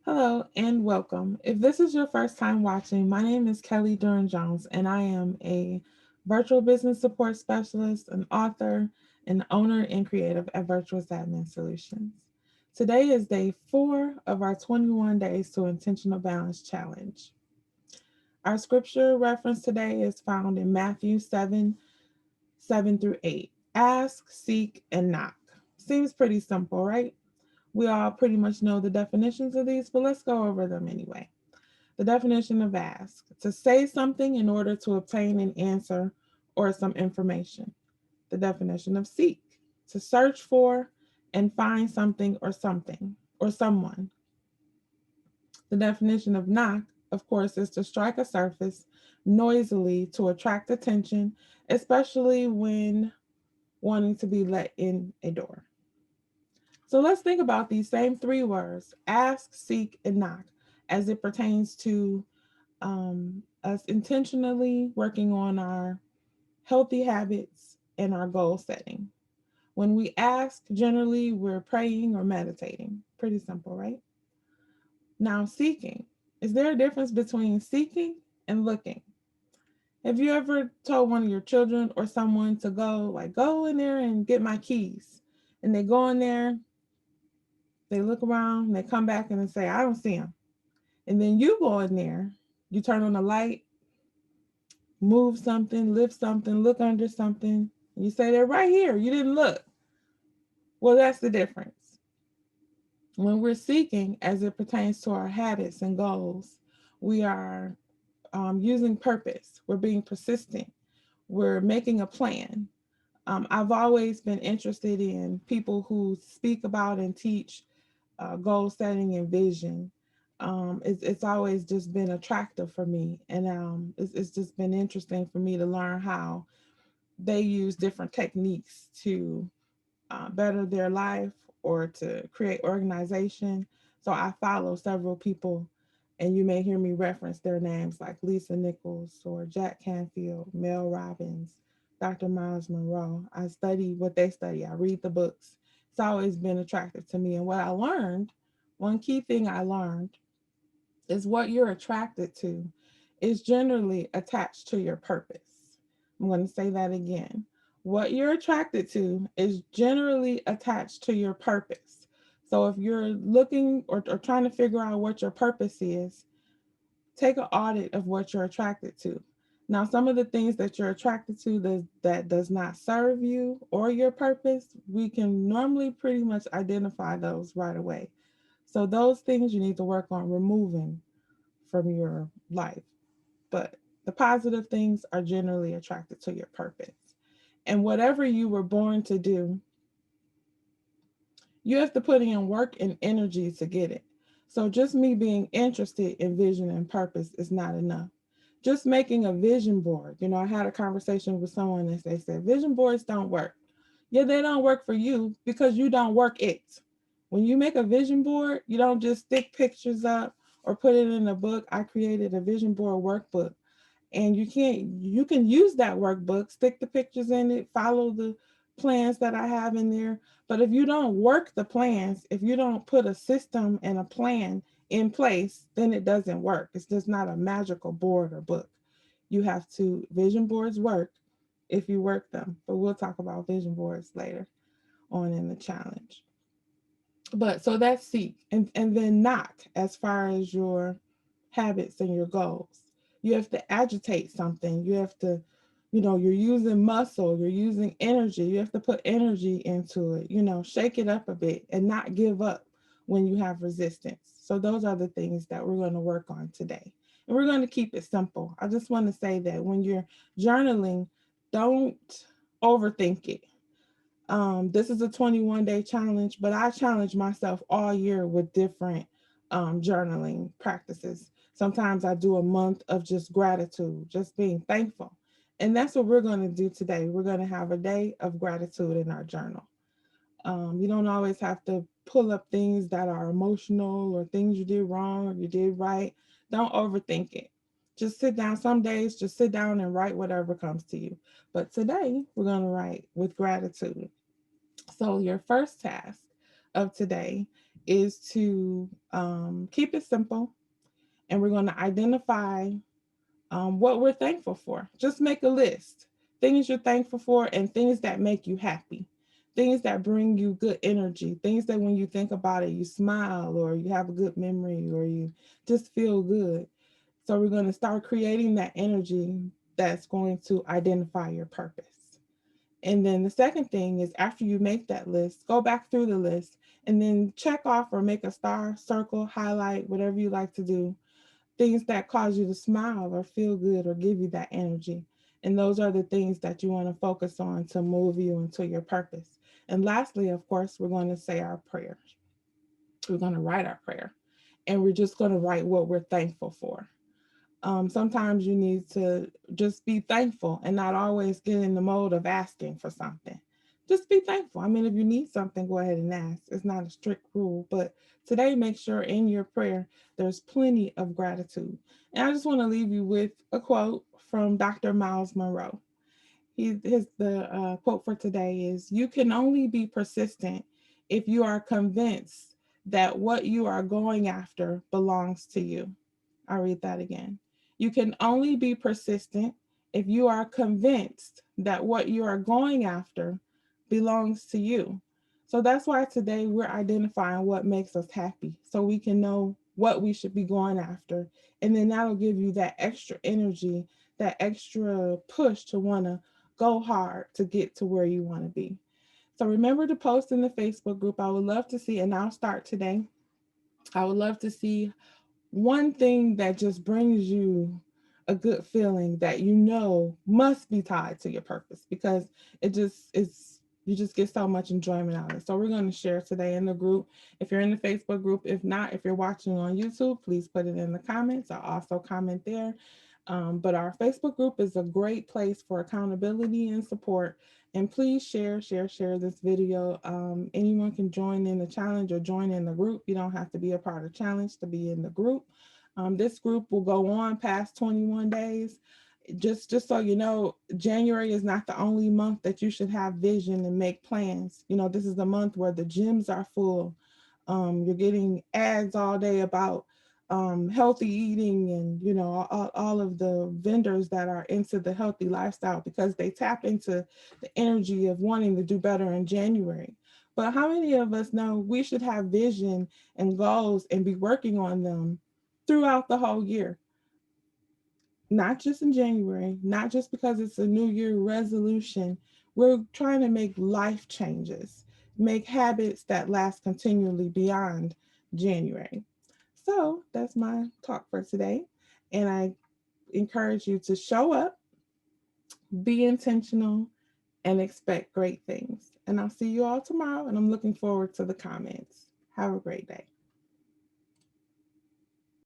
Hello and welcome. If this is your first time watching, my name is Kelley Duren-Jones, and I am a virtual business support specialist, an author, an owner, and creative at Virtuous Admin Solutions. Today is day 4 of our 21 Days to Intentional Balance Challenge. Our scripture reference today is found in Matthew 7 through 8. Ask, seek, and knock. Seems pretty simple, right? We all pretty much know the definitions of these, but let's go over them anyway. The definition of ask: to say something in order to obtain an answer or some information. The definition of seek: to search for and find something or someone. The definition of knock, of course, is to strike a surface noisily to attract attention, especially when wanting to be let in a door. So let's think about these same three words: ask, seek, and knock, as it pertains to us intentionally working on our healthy habits and our goal setting. When we ask, generally we're praying or meditating. Pretty simple, right? Now, seeking. Is there a difference between seeking and looking? Have you ever told one of your children or someone to go in there and get my keys? And they go in there, they look around, they come back and they say, I don't see them. And then you go in there, you turn on the light, move something, lift something, look under something. You say they're right here. You didn't look. Well, that's the difference. When we're seeking, as it pertains to our habits and goals, we are using purpose. We're being persistent. We're making a plan. I've always been interested in people who speak about and teach goal setting and vision. It's always just been attractive for me, and it's just been interesting for me to learn how they use different techniques to better their life or to create organization. So I follow several people, and you may hear me reference their names like Lisa Nichols or Jack Canfield, Mel Robbins, Dr. Miles Monroe. I study what they study, I read the books. It's always been attractive to me. And what I learned, one key thing I learned is what you're attracted to is generally attached to your purpose. I'm going to say that again. What you're attracted to is generally attached to your purpose. So if you're looking or trying to figure out what your purpose is, take an audit of what you're attracted to. Now, some of the things that you're attracted to that does not serve you or your purpose, we can normally pretty much identify those right away. So those things you need to work on removing from your life. But the positive things are generally attracted to your purpose. And whatever you were born to do, you have to put in work and energy to get it. So just me being interested in vision and purpose is not enough. Just making a vision board. I had a conversation with someone and they said, vision boards don't work. Yeah, they don't work for you because you don't work it. When you make a vision board, you don't just stick pictures up or put it in a book. I created a vision board workbook, and you can use that workbook, stick the pictures in it, follow the plans that I have in there. But if you don't work the plans, if you don't put a system and a plan in place, then it doesn't work. It's just not a magical board or book. You have to Vision boards work if you work them, but we'll talk about vision boards later on in the challenge. But so that's seek, and then knock as far as your habits and your goals. You have to agitate something. You have to, you're using muscle, you're using energy. You have to put energy into it, shake it up a bit and not give up when you have resistance. So those are the things that we're going to work on today. And we're going to keep it simple. I just want to say that when you're journaling, don't overthink it. This is a 21-day challenge, but I challenge myself all year with different journaling practices. Sometimes I do a month of just gratitude, just being thankful. And that's what we're going to do today. We're going to have a day of gratitude in our journal. You don't always have to pull up things that are emotional or things you did wrong or you did right. Don't overthink it. Just sit down. Some days, just sit down and write whatever comes to you. But today, we're going to write with gratitude. So, your first task of today is to keep it simple, and we're going to identify what we're thankful for. Just make a list. Things you're thankful for and things that make you happy. Things that bring you good energy. Things that when you think about it, you smile or you have a good memory or you just feel good. So we're going to start creating that energy that's going to identify your purpose. And then the second thing is after you make that list, go back through the list and then check off or make a star, circle, highlight, whatever you like to do, things that cause you to smile or feel good or give you that energy. And those are the things that you want to focus on to move you into your purpose. And lastly, of course, we're going to say our prayer. We're going to write our prayer. And we're just going to write what we're thankful for. Sometimes you need to just be thankful and not always get in the mode of asking for something. Just be thankful. I mean, if you need something, go ahead and ask. It's not a strict rule, but today make sure in your prayer there's plenty of gratitude. And I just want to leave you with a quote from Dr. Miles Monroe. The quote for today is, "You can only be persistent if you are convinced that what you are going after belongs to you." I'll read that again. You can only be persistent if you are convinced that what you are going after belongs to you. So that's why today we're identifying what makes us happy so we can know what we should be going after. And then that'll give you that extra energy, that extra push to want to go hard to get to where you want to be. So remember to post in the Facebook group. I would love to see, and I'll start today. I would love to see one thing that just brings you a good feeling that you know must be tied to your purpose, because it just is, you just get so much enjoyment out of it. So we're going to share today in the group. If you're in the Facebook group, if not, if you're watching on YouTube, please put it in the comments. I'll also comment there. But our Facebook group is a great place for accountability and support. And please share this video. Anyone can join in the challenge or join in the group. You don't have to be a part of the challenge to be in the group. This group will go on past 21 days. Just so you know, January is not the only month that you should have vision and make plans. You know, this is the month where the gyms are full. You're getting ads all day about healthy eating, and you know, all of the vendors that are into the healthy lifestyle, because they tap into the energy of wanting to do better in January. But how many of us know we should have vision and goals and be working on them throughout the whole year? Not just in January, not just because it's a new year resolution. We're trying to make life changes, make habits that last continually beyond January. So that's my talk for today. And I encourage you to show up, be intentional, and expect great things. And I'll see you all tomorrow. And I'm looking forward to the comments. Have a great day.